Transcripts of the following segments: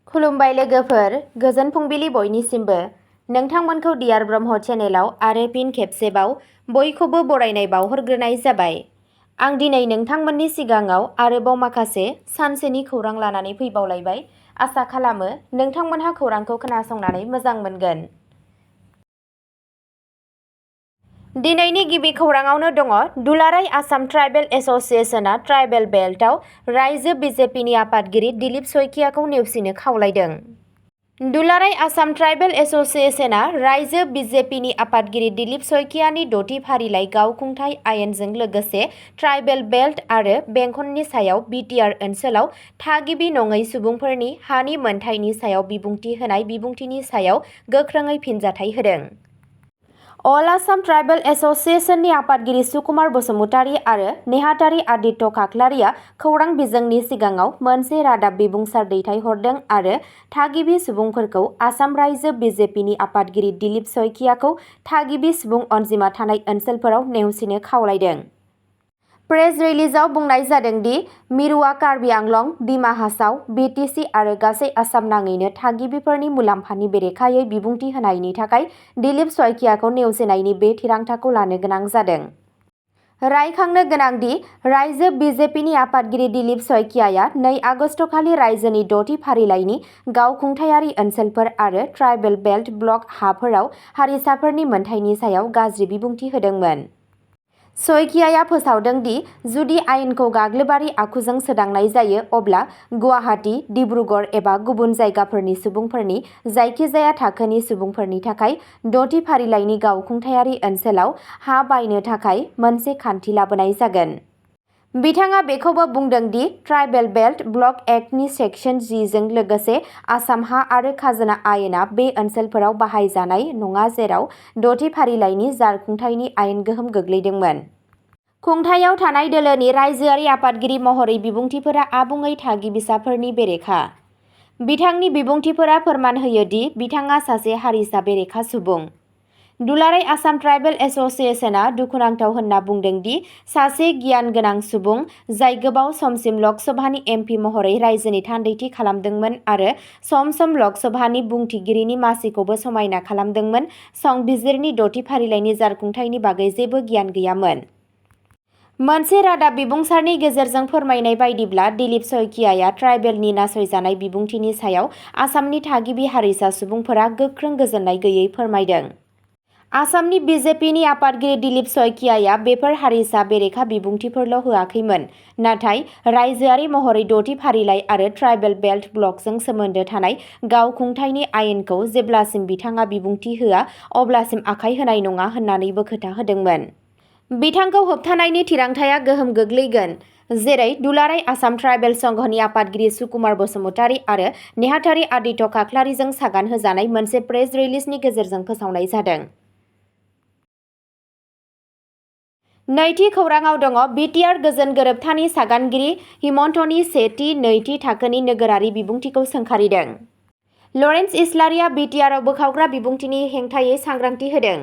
खुलुमबाय लोगोफोर, गोजोन फुंबिलि बयनिसिमबो। नोंथांमोनखौ डियार ब्रह्म चेनेलाव आरो फिन खेबसेबाव बयखौबो बरायनाय बावहरग्रोनाय जाबाय। आं दिनै नोंथांमोननि सिगाङाव आरोबाव माखासे सानसेनि खौरां लानानै फैबावलायबाय। आसा खालामो नोंथांमोनहा खौरांखौ खोनासंनानै मोजां मोनगोन। दिनैनि गिबि खौराङावनो दङ दुलाराय आसाम ट्राइबेल एस'सिएशनआ ट्राइबेल बेल्टआव रायजो बिजेपिनि आफादगिरि दिलीप शइकियाखौ नेवसिनो खावलायदों। दुलाराय आसाम ट्राइबेल एस'सिएशनआ रायजो बिजेपिनि आफादगिरि दिलीप शइकियानि 6थि फारिलाइ गावखुंथाइ आयेनजों लोगोसे ट्राइबेल बेल्ट आरो बेंखननि सायाव बिटिआर ओनसोलाव थागिबि नङै सुबुंफोरनि हानि मोनथायनि सायाव बिबुंथि होनाय बिबुंथिनि सायाव गोख्रोङै फिनजाथाय होदों। अल आसाम ट्राइबेल एस'सिएशननि आफादगिरि सुकुमार बसुमतारी आरो नेहाथारि आदित्य खाख्लारिया खौरां बिजोंनि सिगाङाव मोनसे रादाब बिबुंसार दैथायहरदों आरो थागिबि सुबुंफोरखौ आसाम रायजो बिजेपिनि आफादगिरि दिलीप शइकियाखौ थागिबि सुबुं अनजिमा थानाय ओनसोलफोराव नेवसिनो खावलायदों। प्रेस रिलिजआव बुंनाय जादों दि मिरुआ कार्बि आंलं, दिमा हासाव, बिटिसि आरो गासै आसाम नाङैनो थागिबिफोरनि मुलाम्फानि बेरेखायै बिबुंथि होनायनि थाखाय दिलीप शइकियाखौ नेवसिनायनि बे थिरांथाखौ लानो गोनां जादों। रायखांनो गोनां दि रायजो बिजेपिनि आफादगिरि दिलीप शइकियाया 2 आगस्तखालि रायजोनि 6थि फारिलाइनि गावखुंथायारि ओनसोलफोर आरो ट्राइबेल बेल्ट ब्लक हाफोराव हारिसाफोरनि मोनथायनि सायाव गाज्रि बिबुंथि होदोंमोन। शइकियाया फोसावदों दि जुदि आयेनखौ गाग्लोबारि आखुजों सोदांनाय जायो अब्ला गुवाहाटी, डिब्रुगड़ एबा गुबुन जायगाफोरनि सुबुंफोरनि जायखिजाया थाखोनि सुबुंफोरनि थाखाय 6थि फारिलाइनि गावखुंथायारि ओनसोलाव हा बायनो थाखाय मोनसे खान्थि लाबोनाय जागोन। बिथाङा बेखौबो बुंदों दि ट्राइबेल बेल्ट ब्लक एक्टनि सेक्सन 10 जों लोगोसे आसाम हा आरो खाजोना आयेना बे ओनसोलफोराव बाहायजानाय नङा जेराव 6थि फारिलाइनि जारखुंथायनि आयेन गोहोम गोग्लैदोंमोन। खुंथायाव थानाय दोलोनि रायजोआरि आफादगिरि महरै बिबुंथिफोरा आबुङै थागिबिसाफोरनि बेरेखा। बिथांनि बिबुंथिफोरा फोरमान होयो दि बिथाङा सासे हारिसा बेरेखा सुबुं। दुलाराय आसाम ट्राइबेल एस'सिएशनआ दुखुनांथाव होनना बुंदों दि सासे गियान गोनां सुबुं, जाय गोबाव समसिम लकसभानि एमपि महरै रायजोनि थान्दैथि खालामदोंमोन आरो सम-सम लकसभानि बुंथिगिरिनि मासिखौबो समायना खालामदोंमोन, संबिजिरनि 6थि फारिलाइनि जारखुंथायनि बागै जेबो गियान गैयामोन। मोनसे रादाब बिबुंसारनि गेजेरजों फोरमायनाय बायदिब्ला दिलीप शइकियाया ट्राइबेलनि नासयजानाय बिबुंथिनि सायाव आसामनि थागिबि हारिसा सुबुंफोरा गोख्रों गोजोननाय गैयै फोरमायदों। आसामनि बिजेपिनि आफादगिरि दिलीप शइकियाया बेफोर हारिसा बेरेखा बिबुंथिफोरल' होआखैमोन, नाथाय रायजोआरि महरै 6थि फारिलाइ आरो ट्राइबेल बेल्ट ब्लकजों सोमोन्दो थानाय गावखुंथायनि आयेनखौ जेब्लासिम बिथाङा बिबुंथि होआ अब्लासिम आखाय होनाय नङा होननानैबो खोथा होदोंमोन। बिथांखौ होबथानायनि थिरांथाया गोहोम गोग्लैगोन, जेरै दुलाराय आसाम ट्राइबेल संघनि आफादगिरि सुकुमार बसुमतारी आरो नेहाथारि आदित्य खाख्लारिजों सागान होजानाय मोनसे प्रेस रिलिजनि गेजेरजों फोसावनाय जादों। नैथि खौराङाव दङ बिटिआर गोजोन गोरोबथानि सागानगिरि हिमन्तनि सेथि, नैथि थाखोनि नोगोरारि बिबुंथिखौ सोंखारिदों। लरेन्स इस्लारिया बिटिआरआव बोखावग्रा बिबुंथिनि हेंथायै सांग्रांथि होदों।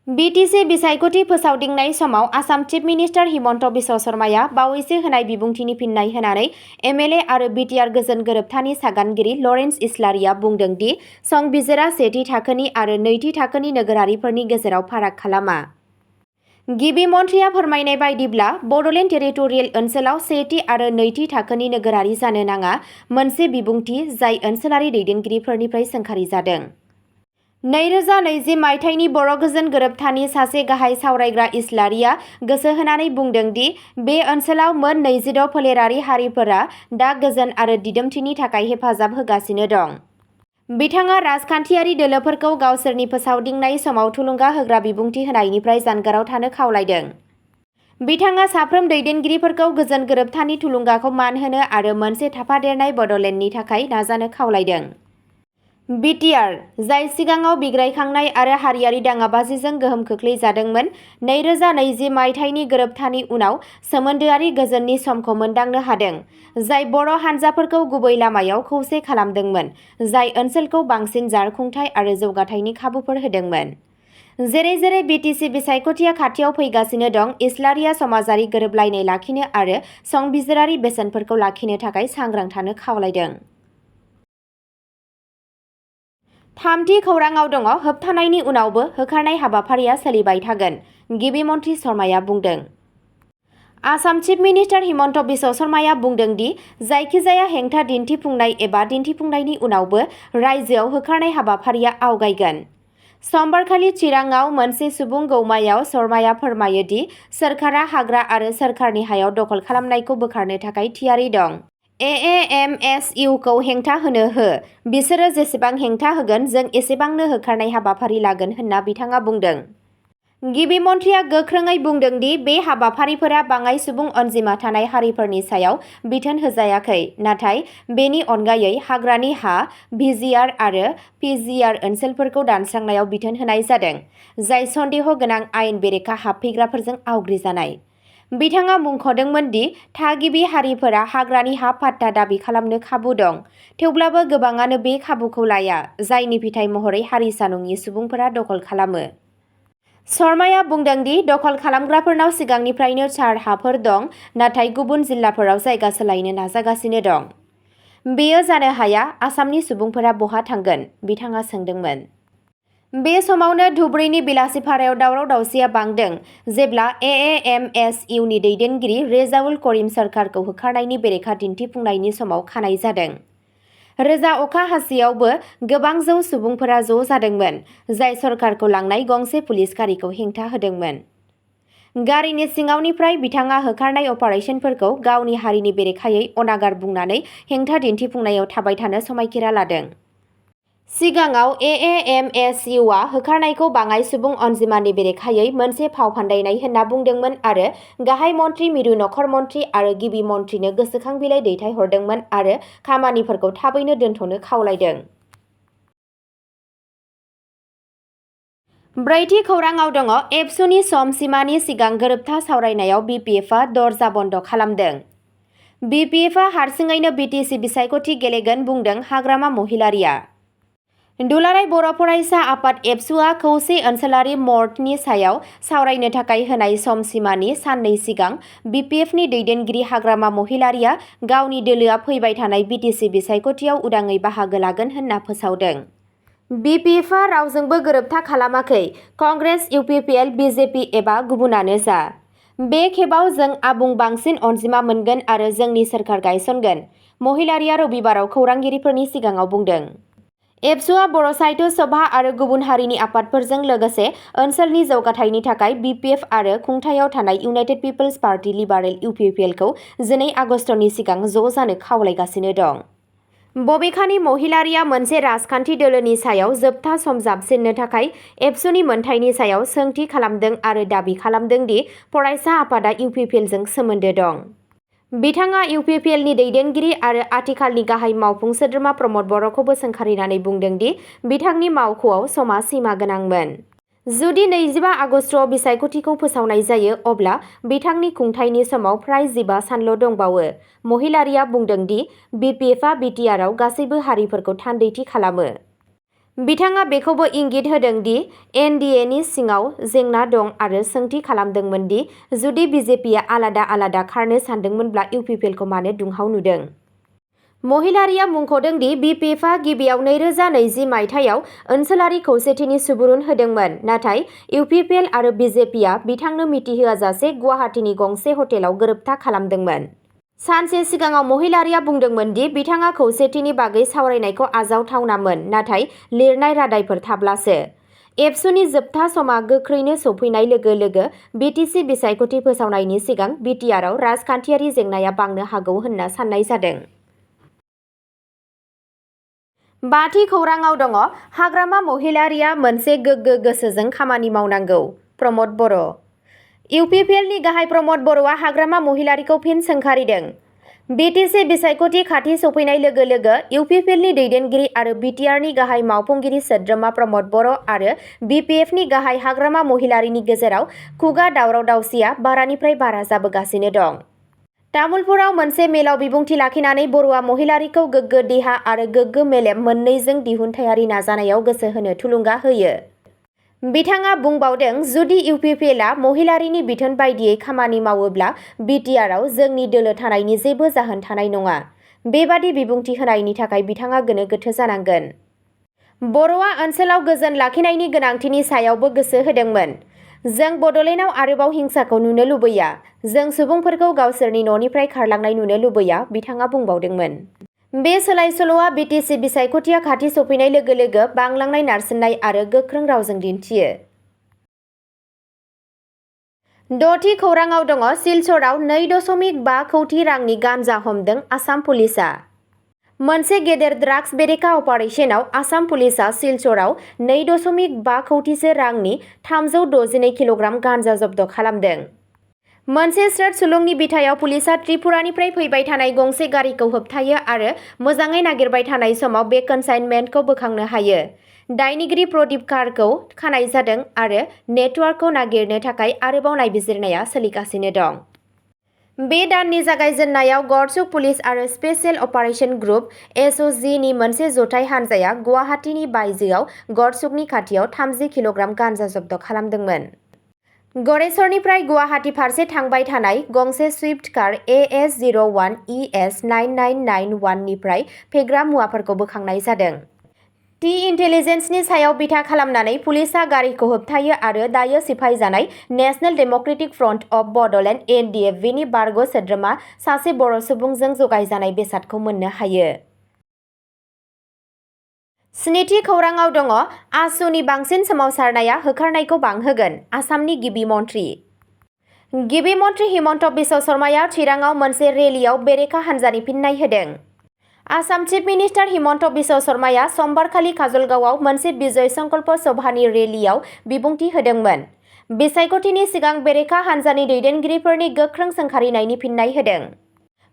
बिटिसि बिसायख'थि फोसावदिंनाय समाव आसाम चिफ मिनिस्टार हिमन्त बिश्व शर्माया बावैसो होनाय बिबुंथिनि फिननाय होनानै एमएलए आरो बिटिआर गोजोन गोरोबथानि सागानगिरि लरेन्स इस्लारिया बुंदों दि संबिजिरा सेथि थाखोनि आरो नैथि थाखोनि नोगोरारिफोरनि गेजेराव फाराग खालामा। गिबि मन्थ्रिया फोरमायनाय बायदिब्ला बड'लेण्ड टेरिटरियेल ओनसोलाव सेथि आरो नैथि थाखोनि नोगोरारि जानो नाङा, मोनसे बिबुंथि जाय ओनसोलारि दैदेनगिरिफोरनिफ्राय सोंखारिजादों। 2020 मायथाइनि बर' गोजोन गोरोबथानि सासे गाहाय सावरायग्रा इस्लारिया गोसो होनानै बुंदों दि बे ओनसोलाव मोन 26 फोलेरारि हारिफोरा दा गोजोन आरो दिदोमथिनि थाखाय हेफाजाब होगासिनो दं। बिथाङा राजखान्थियारि दोलोफोरखौ गावसोरनि फोसावदिंनाय समाव थुलुंगा होग्रा बिबुंथि होनायनिफ्राय जानगाराव थानो खावलायदों। बिथाङा साफ्रोम दैदेनगिरिफोरखौ गोजोन गोरोबथानि थुलुंगाखौ मान होनो आरो मोनसे थाफादेरनाय बड'लेण्डनि थाखाय नाजानो खावलायदों। बिटिआर, जाय सिगाङाव बिग्रायखांनाय आरो हारियारि दाङाबाजिजों गोहोम खोख्लैजादोंमोन, 2020 मायथाइनि गोरोबथानि उनाव सोमोन्दोआरि गोजोननि समखौ मोनदांनो हादों, जाय बर' हानजाफोरखौ गुबै लामायाव खौसे खालामदोंमोन, जाय ओनसोलखौ बांसिन जारखुंथाय आरो जौगाथायनि खाबुफोर होदोंमोन। जेरै बिटिसि बिसायख'थिया खाथियाव फैगासिनो दं, इस्लारिया समाजारि गोरोबलायनाय लाखिनो आरो संबिजिरारि बेसेनफोरखौ लाखिनो थाखाय सांग्रां थानो खावलायदों। थामथि खौराङाव दङ होबथानायनि उनावबो होखारनाय हाबाफारिया सोलिबाय थागोन, गिबि मन्थ्रि शर्माया बुंदों। आसाम चिफ मिनिस्टार हिमन्त बिश्व शर्माया बुंदों दि जायखिजाया हेंथा दिन्थिफुंनाय एबा दिन्थिफुंनायनि उनावबो रायजोआव होखारनाय हाबाफारिया आवगायगोन। समबारखालि चिराङाव मोनसे सुबुं गौमायाव शर्माया फोरमायो दि सोरखारा हाग्रा आरो सोरखारनि हायाव दखल खालामनायखौ बोखारनो थाखाय थियारि दं। एएएमएसइउखौ हेंथा होनो हो, बिसोरो जेसेबां हेंथा होगोन जों एसेबांनो होखारनाय हाबाफारि लागोन होनना बिथाङा बुंदों। गिबि मन्थ्रिया गोख्रोङै बुंदों दि बे हाबाफारिफोरा बाङाइ सुबुं अनजिमा थानाय हारिफोरनि सायाव बिथोन होजायाखै, नाथाय बेनि अनगायै हाग्रानि हा, भिजिआर आरो पिजिआर ओनसोलफोरखौ दानस्रांनायाव बिथोन होनाय जादों, जाय सन्देह गोनां आयेन बेरेखा हाबफैग्राफोरजों आवग्रिजानाय। बिथाङा मुंख'दोंमोन दि थागिबि हारिफोरा हाग्रानि हा पाट्टा दाबि खालामनो खाबु दं, थेवब्लाबो गोबाङानो बे खाबुखौ लाया, जायनि फिथाय महरै हारिसा नङि सुबुंफोरा दखल खालामो। शर्माया बुंदों दि दखल खालामग्राफोरनाव सिगांनिफ्रायनो चार हाफोर दं, नाथाय गुबुन जिल्लाफोराव जायगा सोलायनो नाजागासिनो दं। बेयो जानो हाया, आसामनि सुबुंफोरा बहा थांगोन? बिथाङा सोंदोंमोन। बे समावनो धुबुरीनि बिलासिपारायाव दावराव-दावसिया बांदों जेब्ला एएएमएसइउनि दैदेनगिरि रेजाउल करिम सोरखारखौ होखारनायनि बेरेखा दिन्थिफुंनायनि समाव खानाय जादों। रोजा अखा हासेयावबो गोबां जौ सुबुंफोरा ज' जादोंमोन, जाय सरकारखौ लांनाय गंसे पुलिस गारिखौ हेंथा होदोंमोन। गारिनि सिङावनिफ्राय बिथाङा होखारनाय अपारेसनफोरखौ गावनि हारिनि बेरेखायै अनागार बुंनानै हेंथा दिन्थिफुंनायाव थाबाय थानो समायखिरा लादों। सिगाङाव एएएमएसइउआ होखारनायखौ बाङाइ सुबुं अनजिमानि बेरेखायै मोनसे फाव फान्दायनाय होनना बुंदोंमोन आरो गाहाय मन्थ्रि, मिरु नखर मन्थ्रि आरो गिबि मन्थ्रिनो गोसोखां बिलाइ दैथायहरदोंमोन आरो खामानिफोरखौ थाबैनो दोनथ'नो खावलायदों। ब्रैथि खौराङाव दङ एबसुनि सम सिमानि सिगां गोरोबथा सावरायनायाव बिपिएफआ दरजा बन्द खालामदों। बिपिएफआ हारसिङैनो बिटिसि बिसायख'थि गेलेगोन बुंदों हाग्रामा महिलारिया। दुलाराय बर' फरायसा आफाद एबसुआ खौसे ओनसोलारि मर्टनि सायाव सावरायनो थाखाय होनाय सम सिमानि साननै सिगां बिपिएफनि दैदेनगिरि हाग्रामा महिलारिया गावनि दोलोआ फैबाय थानाय बिटिसि बिसायख'थियाव उदाङै बाहागो लागोन होनना फोसावदों। बिपिएफआ रावजोंबो गोरोबथा खालामाखै, कंग्रेस, इउपिपिएल, बिजेपि एबा गुबुनानो जा। बे खेबाव जों आबुं बांसिन अनजिमा मोनगोन आरो जोंनि सोरखार गायसनगोन, महिलारिया रबिबाराव खौरांगिरिफोरनि सिगाङाव बुंदों। एबसुआ बर' साहित्य सभा आरो गुबुन हारिनि आफादफोरजों लोगोसे ओनसोलनि जौगाथायनि थाखाय बिपिएफ आरो खुंथायाव थानाय इउनाइटेड पिपल्स पार्टी लिबारेल इउपिपिएलखौ 2 आगस्टनि सिगां ज' जानो खावलायगासिनो दं। बबेखानि महिलारिया मोनसे राजखान्थि दोलोनि सायाव जोबथा सम जाबसिननो थाखाय एबसुनि मोनथायनि सायाव सोंथि खालामदों आरो दाबि खालामदों दि फरायसा आफादा इउपिपिएलजों सोमोन्दो दं। बिथाङा इउपिपिएलनि दैदेनगिरि आरो आथिखालनि गाहाय मावफुं सोद्रोमा प्रमद बर'खौबो सोंखारिनानै बुंदों दि बिथांनि मावख'आव समा सिमा गोनांमोन। जुदि 25 आगस्टआव बिसायख'थिखौ फोसावनाय जायो, अब्ला बिथांनि खुंथायनि समाव फ्राय 15 सानल' दंबावो। महिलारिया बुंदों दि बिपिएफआ बिटिआरआव गासैबो हारिफोरखौ थान्दैथि खालामो। बिथाङा बेखौबो इंगित होदों दि एनडिएनि सिङाव जेंना दं आरो सोंथि खालामदोंमोन दि जुदि बिजेपिआ आलादा-आलादा खारनो सानदोंमोनब्ला इउपिपिएलखौ मानो दुंहाव नुदों। महिलारिया मुंख'दों दि बिपिएफआ गिबियाव 2020 मायथाइयाव ओनसोलारि खौसेथिनि सुबुरुन होदोंमोन, नाथाय इउपिपिएल आरो बिजेपिआ बिथांनो मिथिहोआजासे गुवाहाटीनि गंसे हटेलाव गोरोबथा खालामदोंमोन। सानसे सिगाङाव महिलारिया बुंदोंमोन दि बिथाङा खौसेथिनि बागै सावरायनायखौ आजावथावनामोन, नाथाय लिरनाय रादायफोर थाब्लासो। एबसुनि जोबथा समा गोख्रैनो सौफैनाय लोगो लोगो बिटिसि बिसायख'थि फोसावनायनि सिगां बिटिआरआव राजखान्थियारि जेंनाया बांनो हागौ होनना साननाय जादों। बाथि खौराङाव दङ हाग्रामा महिलारिया मोनसे गोग्गो गोसोजों खामानि मावनांगौ, प्रमद बर'। इउपिपिएलनि गाहाय प्रमद बर'आ हाग्रामा महिलारिखौ फिन सोंखारिदों। बिटिसि बिसायख'थि खाथि सौफैनाय लोगो लोगो इउपिपिएलनि दैदेनगिरि आरो बिटिआरनि गाहाय मावफुंगिरि सोद्रोमा प्रमद बर' आरो बिपिएफनि गाहाय हाग्रामा महिलारिनि गेजेराव खुगा दावराव-दावसिया बारानिफ्राय बारा जाबोगासिनो दं। तामुलपुराव मोनसे मेलाव बिबुंथि लाखिनानै बर'आ महिलारिखौ गोग्गो देहा आरो गोग्गो मेलेम मोन्नैजों दिहुनथायारि नाजानायाव गोसो होनो थुलुंगा होयो। बिथाङा बुंबावदों, जुदि इउपिपिएलआ महिलारिनि बिथोन बायदियै खामानि मावोब्ला बिटिआरआव जोंनि दोलो थानायनि जेबो जाहोन थानाय नङा। बेबादि बिबुंथि होनायनि थाखाय बिथाङा गोनो गोथो जानांगोन। बर'आ ओनसोलाव गोजोन लाखिनायनि गोनांथिनि सायावबो गोसो होदोंमोन। जों बड'लेण्डआव आरोबाव हिंसाखौ नुनो लुबैया। जों सुबुंफोरखौ गावसोरनि न'निफ्राय खारलांनाय नुनो लुबैया, बिथाङा बुंबावदोंमोन। बे सोलाय-सोल'आ बिटिसि बिसायख'थिया खाथि सफैनाय लोगो लोगो बांलांनाय नारसिननाय आरो गोख्रों रावजों दिन्थियो। द'थि खौराङाव दङ सिलचरआव 2.5 कौटि रांनि गान्जा हमदों आसाम पुलिसआ। मोनसे गेदेर ड्राग्स बेरेखा अपारेशनाव आसाम पुलिसआ सिलचरआव 2.5 कौटिसो रांनि 362 किल'ग्राम गान्जा जब्द खालामदों। मोनसे स्रोत सुलुंनि बिथायाव पुलिसआ त्रिपुरानिफ्राय फैबाय थानाय गंसे गारिखौ होबथायो आरो मोजाङै नागिरबाय थानाय समाव बे कनसाइनमेन्टखौ बोखांनो हायो। दायनिगिरि प्रदीप कारखौ खानाय जादों आरो नेटवार्कखौ नागिरनो थाखाय आरोबाव नायबिजिरनाया सोलिगासिनो दं। बे दाननि जागायजेननायाव गड़चुक पुलिस आरो स्पेशेल अपारेशन ग्रुप (एसअ'जि) नि मोनसे जथाय हानजाया गुवाहाटीनि बायजोआव गड़चुकनि खाथियाव 30 किल'ग्राम गान्जा जब्द खालामदोंमोन। गरेसरनिफ्राय गुवाहाटी फारसे थांबाय थानाय गंसे सुइफ्ट कार AS01ES9991 निफ्राय फेग्रा मुवाफोरखौ बोखांनाय जादों। टि इन्टेलिजेन्सनि सायाव बिथा खालामनानै पुलिसआ गारिखौ होबथायो आरो दायो सिफायजानाय national democratic front of Bodoland (NDFB) नि बारग' सोद्रोमा सासे बर' सुबुंजों जगायजानाय बेसादखौ मोननो हायो। स्निथि खौराङाव दङ आसुनि बांसिन सोमावसारनाया होखारनायखौ बांहोगोन, आसामनि गिबि मन्थ्रि। गिबि मन्थ्रि हिमन्त बिश्व शर्माया चिराङाव मोनसे रेलियाव बेरेखा हान्जानि फिन्नाय होदों। आसाम चिफ मिनिस्टार हिमन्त बिश्व शर्माया समबारखालि काजलगावआव मोनसे विजय संकल्प सभानि रेलियाव बिबुंथि होदोंमोन। बिसायख'थिनि सिगां बेरेखा हान्जानि दैदेनगिरिफोरनि गोख्रों सोंखारिनायनि फिन्नाय होदों।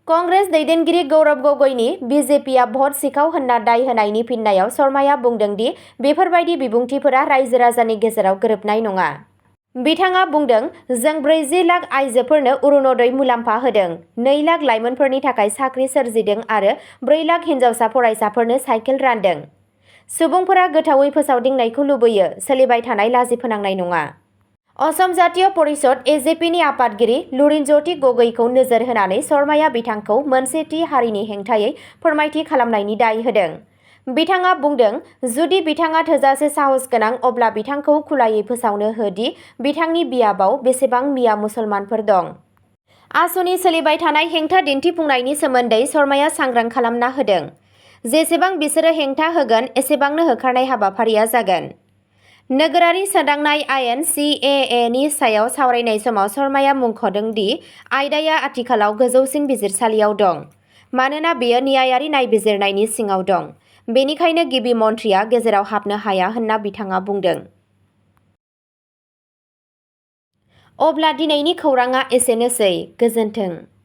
कंग्रेस दैदेनगिरि गौरब गगৈनि बिजेपिआ भट सिखाव होनना दाय होनायनि फिन्नायाव शर्माया बुंदों दि बेफोरबायदि बिबुंथिफोरा रायजो-राजानि गेजेराव गोरोबनाय नङा। बिथाङा बुंदों, जों 40 लाख आइजोफोरनो अरुणोदय मुलाम्फा होदों, 2 लाख लाइमोनफोरनि थाखाय साख्रि सोरजिदों आरो 4 लाख हिन्जावसा फरायसाफोरनो साइकेल रानदों। सुबुंफोरा गोथावै फोसावदिंनायखौ लुबैयो, सोलिबाय थानाय लाजि फोनांनाय नङा। असम जातीय परिषद (एजेपि) आफादगिरि लुरिनज्योति गगৈखौ नोजोर होनानै शर्माया बिथांखौ मोनसे थि हारिनि हेंथायै फोरमायथि खालामनायनि दाय होदों। बिथाङा बुंदों, जुदि बिथाङा थोजासे साहस गोनां अब्ला बिथांखौ खुलायै फोसावनो हो दि बिथांनि बियाबाव बेसेबां मिया मुसलमानफोर दं। आसुनि सोलिबाय थानाय हेंथा दिन्थिफुंनायनि सोमोन्दै शर्माया सांग्रां खालामना होदों। जेसेबां बिसोरो हेंथा होगोन एसेबांनो होखारनाय हाबाफारिया जागोन। नोगोरारि सोदांनाय आयेन (CAA) नि सायाव सावरायनाय समाव शर्माया मुंख'दों दि आयदाया आथिखालाव गोजौसिन बिजिरसालियाव दं, मानोना बेयो न्यायारि नायबिजिरनायनि सिङाव दं। बेनिखायनो गिबि मन्थ्रिया गेजेराव हाबनो हाया होनना बिथाङा बुंदों। अब्ला दिनैनि खौराङा एसेनोसै, गोजोन्थों।